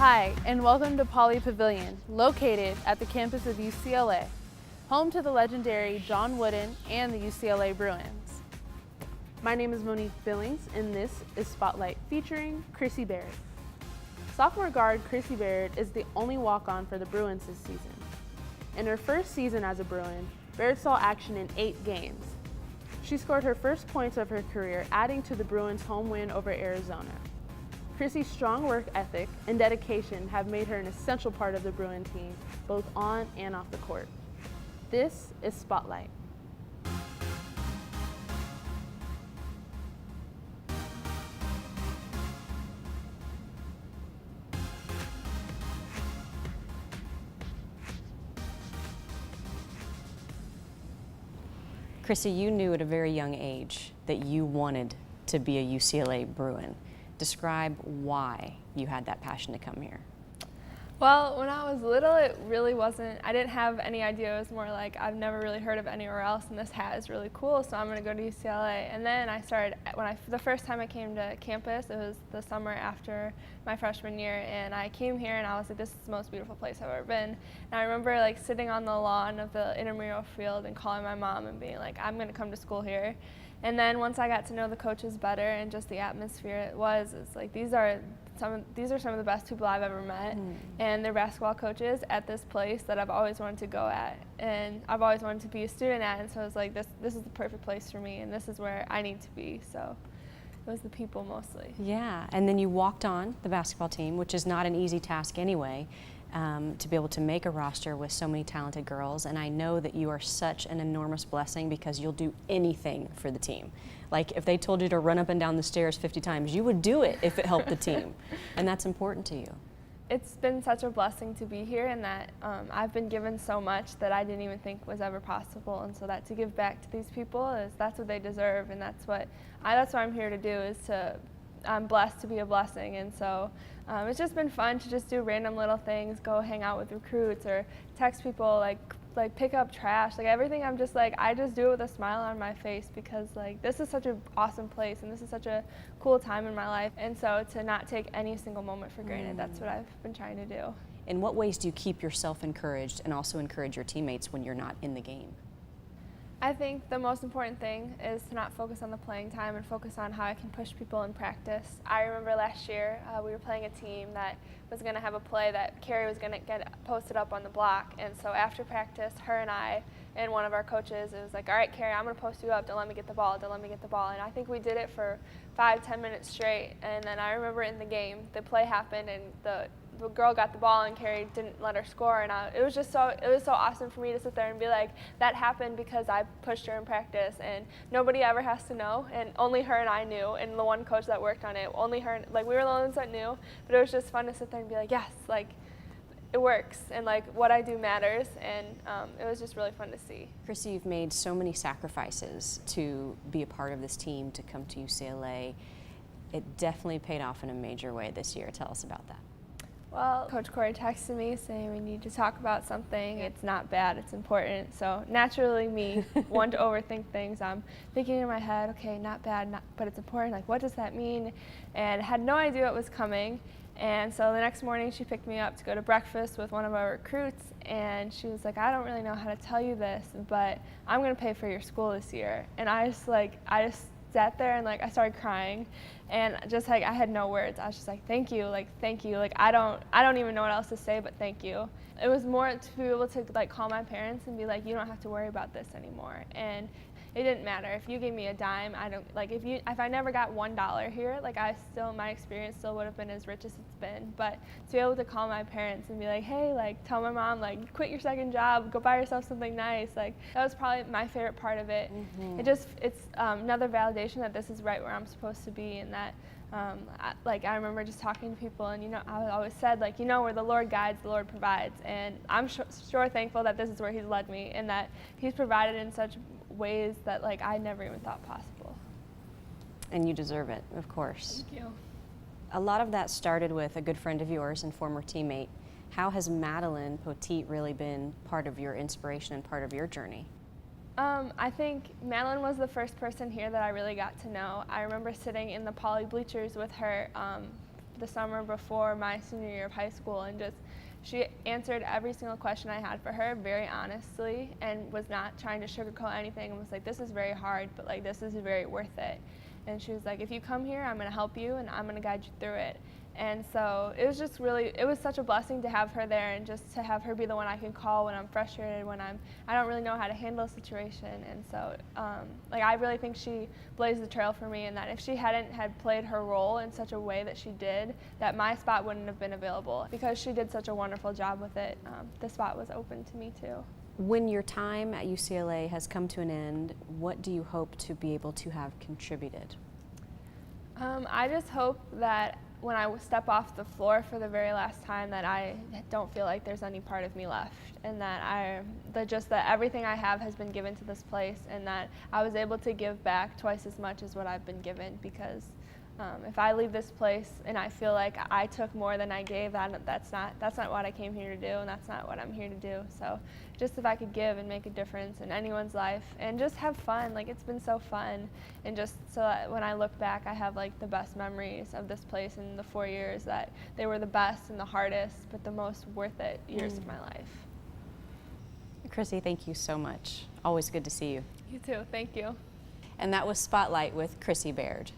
Hi, and welcome to Poly Pavilion, located at the campus of UCLA, home to the legendary John Wooden and the UCLA Bruins. My name is Monique Billings, and this is Spotlight featuring Chrissy Baird. Sophomore guard Chrissy Baird is the only walk-on for the Bruins this season. In her first season as a Bruin, Baird saw action in 8 games. She scored her first points of her career, adding to the Bruins' home win over Arizona. Chrissy's strong work ethic and dedication have made her an essential part of the Bruin team, both on and off the court. This is Spotlight. Chrissy, you knew at a very young age that you wanted to be a UCLA Bruin. Describe why you had that passion to come here. Well, when I was little, it really wasn't, I didn't have any idea. It was more like, I've never really heard of anywhere else, and this hat is really cool, so I'm going to go to UCLA. And then I started, the first time I came to campus, it was the summer after my freshman year, and I came here and I was like, this is the most beautiful place I've ever been. And I remember like sitting on the lawn of the intramural field and calling my mom and being like, I'm going to come to school here. And then once I got to know the coaches better and just the atmosphere it's like these are some of the best people I've ever met, and they're basketball coaches at this place that I've always wanted to go at, and I've always wanted to be a student at, and so I was like, this is the perfect place for me, and this is where I need to be. So it was the people mostly. Yeah, and then you walked on the basketball team, which is not an easy task anyway, to be able to make a roster with so many talented girls. And I know that you are such an enormous blessing because you'll do anything for the team. Like if they told you to run up and down the stairs 50 times, you would do it if it helped the team. And that's important to you. It's been such a blessing to be here, and that I've been given so much that I didn't even think was ever possible. And so that to give back to these people, that's what they deserve, and that's what I'm here to do, I'm blessed to be a blessing. And so it's just been fun to just do random little things, go hang out with recruits or text people, like pick up trash, like everything. I'm just like, I just do it with a smile on my face because like this is such an awesome place and this is such a cool time in my life. And so to not take any single moment for granted, that's what I've been trying to do. In what ways do you keep yourself encouraged and also encourage your teammates when you're not in the game? I think the most important thing is to not focus on the playing time and focus on how I can push people in practice. I remember last year we were playing a team that was going to have a play that Carrie was going to get posted up on the block, and so after practice, her and I and one of our coaches, it was like, all right, Carrie, I'm going to post you up, don't let me get the ball, don't let me get the ball. And I think we did it for 5-10 minutes straight, and then I remember in the game, the play happened and the girl got the ball and Carrie didn't let her score, and it was so awesome for me to sit there and be like, that happened because I pushed her in practice, and nobody ever has to know, and only her and I knew, and the one coach that worked on it, only her, like we were the ones that knew. But it was just fun to sit there and be like, yes, like it works, and like what I do matters, and it was just really fun to see. Chrissy, you've made so many sacrifices to be a part of this team, to come to UCLA. It definitely paid off in a major way this year. Tell us about that. Well, Coach Corey texted me saying we need to talk about something. It's not bad, it's important. So naturally me, one to overthink things, I'm thinking in my head, okay, not bad, but it's important, like what does that mean? And had no idea what was coming. And so the next morning she picked me up to go to breakfast with one of our recruits, and she was like, I don't really know how to tell you this, but I'm gonna pay for your school this year. And I just sat there and like I started crying, and just like I had no words. I was just like, thank you, like I don't even know what else to say, but thank you. It was more to be able to like call my parents and be like, you don't have to worry about this anymore. And it didn't matter if you gave me a dime. I don't like if I never got $1 here, like my experience still would have been as rich as it's been. But to be able to call my parents and be like, hey, like tell my mom, like quit your second job, go buy yourself something nice, like that was probably my favorite part of it. It's another validation that this is right where I'm supposed to be, and that I remember just talking to people, and I always said, like, where the Lord guides, the Lord provides, and I'm sure thankful that this is where He's led me, and that He's provided in such ways that like I never even thought possible. And you deserve it, of course. Thank you. A lot of that started with a good friend of yours and former teammate. How has Madeline Poteet really been part of your inspiration and part of your journey? I think Madeline was the first person here that I really got to know. I remember sitting in the Poly bleachers with her the summer before my senior year of high school, and just she answered every single question I had for her very honestly and was not trying to sugarcoat anything, and was like, this is very hard, but like this is very worth it. And she was like, if you come here, I'm going to help you and I'm going to guide you through it. And so it was just really, it was such a blessing to have her there, and just to have her be the one I can call when I'm frustrated, when I don't really know how to handle a situation. And so like I really think she blazed the trail for me, and that if she hadn't had played her role in such a way that she did, that my spot wouldn't have been available. Because she did such a wonderful job with it, the spot was open to me too. When your time at UCLA has come to an end, what do you hope to be able to have contributed? I just hope that when I step off the floor for the very last time, that I don't feel like there's any part of me left, and that that everything I have has been given to this place, and that I was able to give back twice as much as what I've been given. Because if I leave this place and I feel like I took more than I gave, that's not what I came here to do, and that's not what I'm here to do. So just if I could give and make a difference in anyone's life and just have fun, like it's been so fun, and just so that when I look back, I have like the best memories of this place in the 4 years, that they were the best and the hardest, but the most worth it years of my life. Chrissy, thank you so much. Always good to see you. You too, thank you. And that was Spotlight with Chrissy Baird.